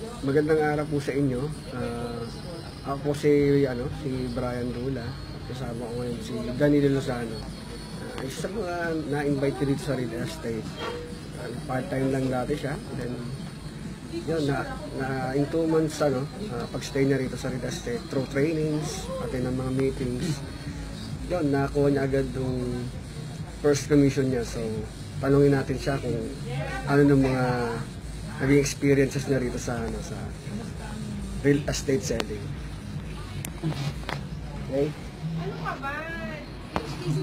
Magandang araw po sa inyo. Ako po si Brian Dula. Kasama ko ngayon si Danilo Lozano. Isa sa mga na-invite ko dito sa real estate. Part-time lang dati siya. Then, yun, in 2 months, pag-stay niya rito sa real estate, through trainings, pati ng mga meetings, yun, nakakuha niya agad yung first commission niya. So, tanungin natin siya kung ano ng mga naging experiences niya rito sa real estate selling. Okay?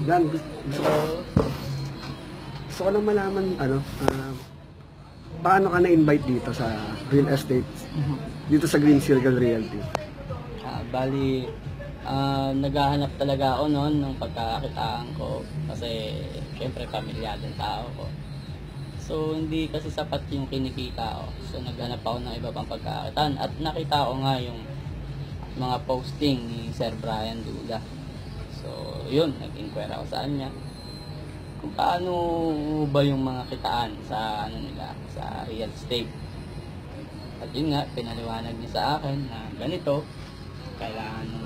Dan, gusto ko lang malaman, paano ka na-invite dito sa real estate, dito sa Green Circle Realty? Bali, naghahanap talaga ako noon ng pagkakakitaan ko kasi syempre pamilyadong tao ko. So hindi kasi sapat yung kinikita ko. So naghanap ako ng iba pang pagkakakitaan at nakita ko nga yung mga posting ni Sir Brian Dula. So yun, nag-inquire ako sa kanya kung paano ba yung mga kitaan sa nila, sa real estate. At yun nga, pinaliwanag niya sa akin na ganito, kailangan mong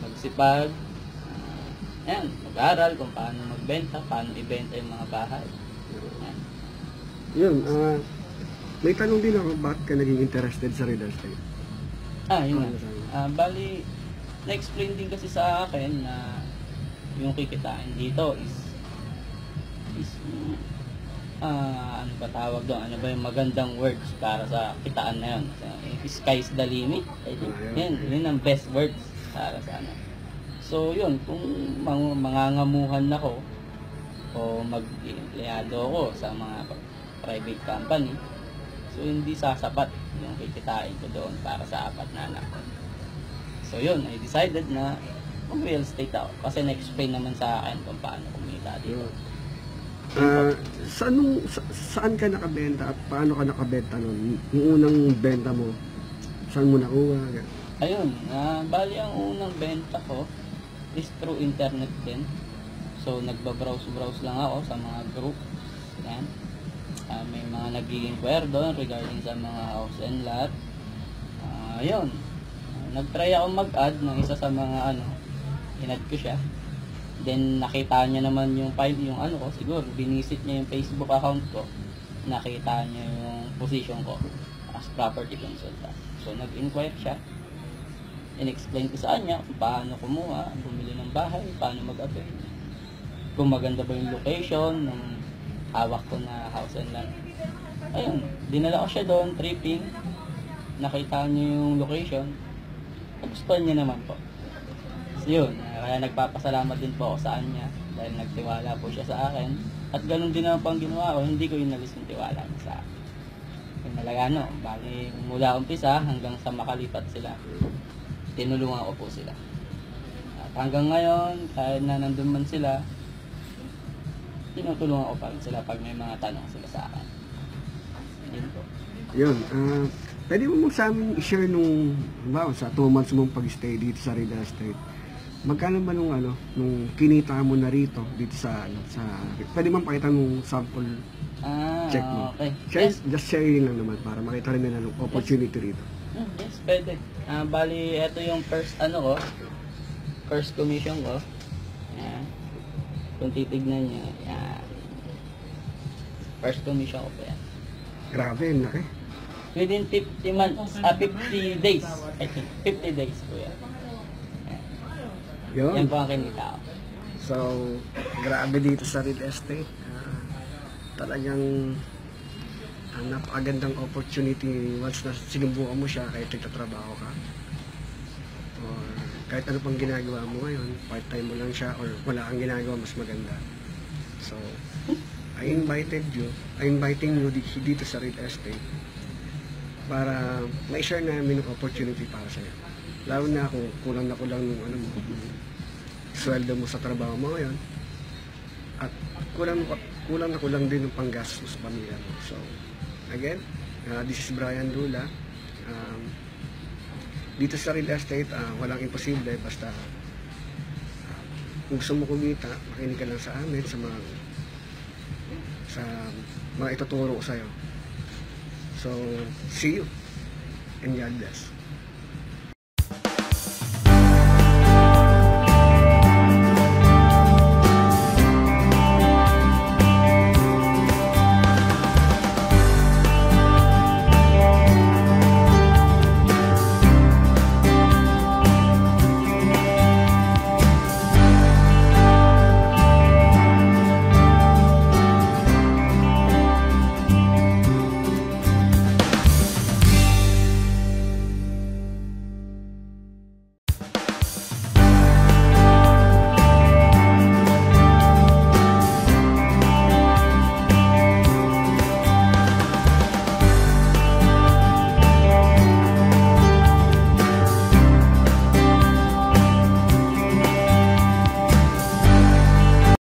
magsipag, ayan, mag-aral kung paano magbenta, paano ibenta yung mga bahay. Ayan. Yun, may tanong din ako, bakit ka naging interested sa real estate? Yun nga. Bali, na-explain din kasi sa akin na yung kikitain dito is ano ba tawag doon? Ano ba yung magandang words para sa kitaan na yun? Sky's the limit. I think. Yun ang best words para sa ano. So yun, kung mangangamuhan ako o mag-empleyado ako sa mga private company, so hindi sasapat yung kikitain ko doon para sa 4 na anak ko. So yun, I decided na mag-real estate ako kasi na-explain naman sa akin kung paano kumita dito. Saan ka nakabenta at paano ka nakabenta nun? Yung unang benta mo, saan mo nakuha? Ayun, bali ang unang benta ko is through internet din. So nagbabrowse lang ako sa mga group. Yan. May mga nag-i-inquire doon regarding sa mga house and lot. Ayun. Nag-try ako mag-add ng isa sa mga in-add ko siya. Then nakita niya naman yung siguro binisit niya yung Facebook account ko. Nakita niya yung position ko as property consultant. So nag-inquire siya. In-explain ko sa kanya kung paano kumuha, bumili ng bahay, paano mag-avail. Kung maganda ba yung location ng hawak ko na house and lot. Ayun, dinala ko siya doon, tripping. Nakita niya yung location. Nagustuhan niya naman po. So yun, kaya nagpapasalamat din po ako sa kanya dahil nagtiwala po siya sa akin. At ganun din naman pang ginawa ko, hindi ko inalis yung tiwala niya sa akin. Yung talaga bali mula umpisa hanggang sa makalipat sila, tinulungan ko po sila. At hanggang ngayon, kahit na nandun man sila, tinutulungan ko pa rin sila pag may mga tanong sila sa akin. Yun po. Yun, pwede mo sa amin i-share sa 2 months mong pag-stay dito sa real estate, magkano ba nung kinita mo na rito dito pwede mo pakita mong sample check mo? Okay. Yes. Just sharing lang naman para makita rin nila ng opportunity rito. Yes, pwede. Bali, ito yung first first commission ko. Ayan. Kung titignan nyo, ayan. First commission ko po yan. Grabe, laki. Within 50 months, 50 days, I think. 50 days po yan. Yun. Yan po ang kinita ko. So, grabe dito sa real estate. Talagang napakagandang opportunity once na sinubukan mo siya kahit nagtatrabaho ka. Or kahit ano pang ginagawa mo ngayon, part-time mo lang siya or wala kang ginagawa, mas maganda. So, I'm inviting you dito sa real estate para ma-share namin yung opportunity para sa'yo. Lalo na kung kulang na kulang nung sweldo mo sa trabaho mo ngayon at kulang na kulang din yung panggastos mo sa pamilya mo. So, again, this is Brian Dula. Dito sa real estate, walang imposible basta kung gusto mo kumita, makinig ka lang sa amin sa mga ituturo ko sa'yo. So, see you and God bless.